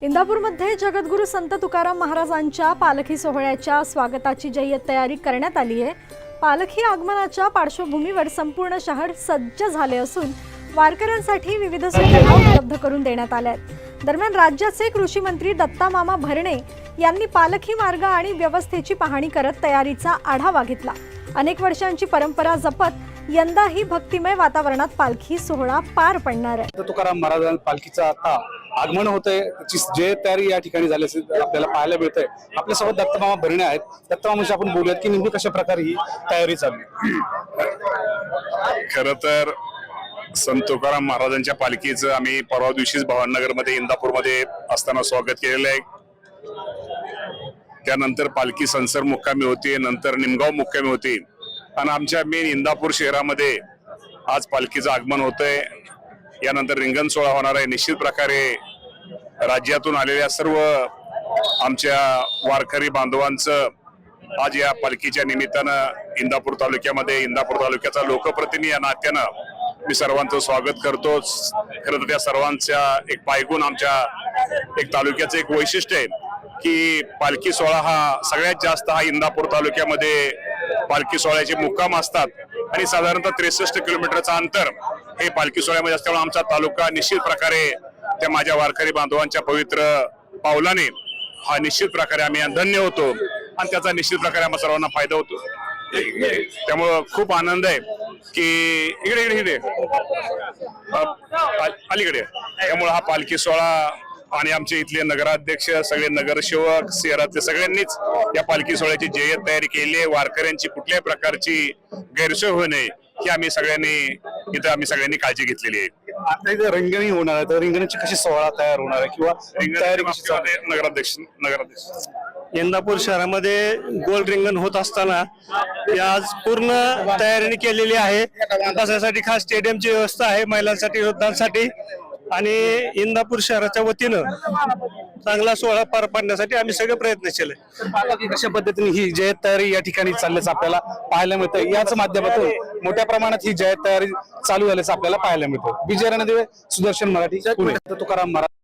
इंदापूरमध्ये जगद्गुरू संत तुकाराम महाराजांच्या पालखी सोहळ्याच्या स्वागताची जय्यत तयारी करण्यात आली आहे। पालखी आगमनाच्या पार्श्वभूमीवर संपूर्ण शहर सज्ज झाले असून वारकऱ्यांसाठी विविध सुविधा उपलब्ध करून देण्यात आल्या आहेत। दरम्यान राज्याचे कृषी मंत्री दत्तामामा भरणे यांनी पालखी मार्ग आणि व्यवस्थेची पाहणी करत तयारीचा आढावा घेतला। अनेक वर्षांची परंपरा जपत यंदाही भक्तिमय वातावरणात पालखी सोहळा पार पडणार आहे। तुकाराम महाराजांच्या पालखीचं आता आगमन होतंय, त्याची जे तयारी या ठिकाणी झाली आपल्याला पाहायला मिळतंय। आपल्यासोबत दत्तामामा भरणे आहेत। दत्तामामाशी आपण बोलूयात की नेमकी कशा प्रकारे ही तयारी चालू आहे। खरं तर संत तुकाराम महाराजांच्या पालखीचं आम्ही परवा दिवशीच भवानीनगरमध्ये इंदापूरमध्ये असताना स्वागत केलेलं आहे। त्यानंतर पालखी संसर मुक्कामी होती, नंतर निमगाव मुक्कामी होती आणि आमच्या मेन इंदापूर शहरामध्ये आज पालखीचं आगमन होतंय। यानंतर रिंगण सोहळा होणार आहे। निश्चित प्रकारे राज्यातून आलेल्या सर्व आमच्या वारकरी बांधवांचं आज या पालखीच्या निमित्तानं इंदापूर तालुक्याचा लोकप्रतिनिधी या नात्यानं मी सर्वांचं स्वागत करतो। खरं तर त्या सर्वांच्या एक पायगुण आमच्या एक तालुक्याचं एक वैशिष्ट्य आहे की पालखी सोहळा हा सगळ्यात जास्त हा इंदापूर तालुक्यामध्ये पालखी सोहळ्याचे मुक्काम असतात आणि साधारणतः 63 किलोमीटरचं अंतर हे पालखी सोहळ्यामध्ये असल्यामुळे आमचा तालुका निश्चित प्रकारे त्या माझ्या वारकरी बांधवांच्या पवित्र पावलाने हा निश्चित प्रकारे आम्ही धन्य होतो आणि त्याचा निश्चित प्रकारे आम्हाला सर्वांना फायदा होतो। त्यामुळं खूप आनंद आहे की इकडे अलीकडे त्यामुळे हा पालखी सोहळा आणि आमचे इथले नगराध्यक्ष सगळे नगरसेवक शहरातले सगळ्यांनीच या पालखी सोहळ्याची जय्यत तयारी केली आहे। वारकऱ्यांची कुठल्याही प्रकारची गैरसोय होऊ नये ही आम्ही सगळ्यांनी काळजी घेतलेली आहे। आता इथे रिंगणी होणार आहे, तर रिंगणीची कशी सोहळा तयार होणार आहे किंवा तयारी कशी चालू आहे? नगराध्यक्ष इंदापूर शहरामध्ये गोल रिंगण होत असताना आज पूर्ण तयारी केलेली आहे। बसण्यासाठी खास स्टेडियमची व्यवस्था आहे, महिलांसाठी वृद्धांसाठी आणि इंदापूर शहराच्या वतीनं चांगला सोहळा पार पाडण्यासाठी आम्ही सगळे प्रयत्नशील आहे। कशा पद्धतीने ही जय्यत तयारी या ठिकाणी चालल्याचं आपल्याला पाहायला मिळतं। याच माध्यमातून मोठ्या प्रमाणात ही जय्यत तयारी चालू झाल्याचं आपल्याला पाहायला मिळतं। विजय रणदिवे, सुदर्शन मराठी, पुणे। तुकाराम महाराज